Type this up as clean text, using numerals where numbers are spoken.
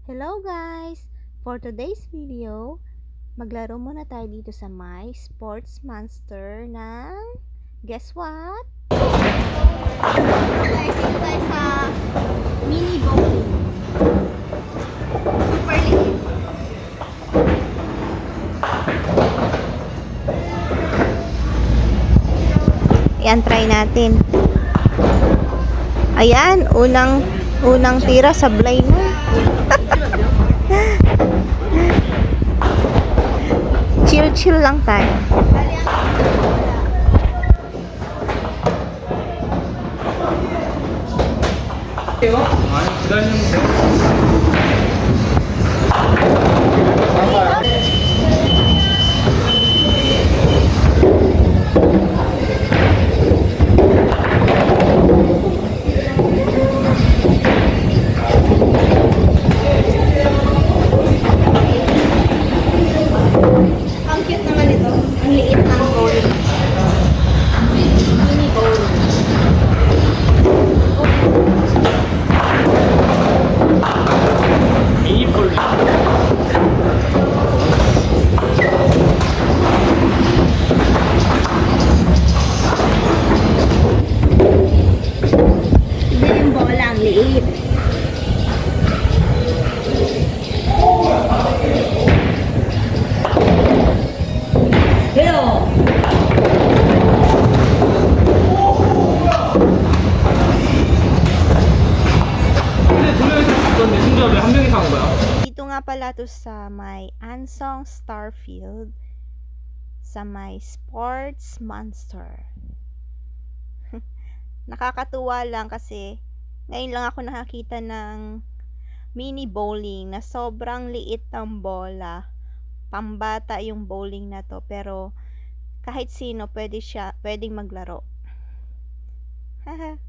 Hello guys! For today's video, maglaro muna tayo dito sa my sports monster ng guess what? Guys, dito tayo sa mini bowling. Super liit. Ayan, try natin. Ayan, unang tira sablay na. Chill lang tayo. 아니 기다리면 돼. Ang cute naman ito. Ang liit ng bowling. Mini bowling. 미니볼. Hindi yung bola, ang liit. Hello! 근데 두 명이서 있었는데 승주야 왜 한 명이서 한 거야? Dito nga pala to sa may anseong starfield sa may sports monster. Nakakatuwa lang kasi ngayon lang ako nakakita ng mini bowling na sobrang liit ng bola. Pambata yung bowling na to pero kahit sino pwedeng maglaro. Haha.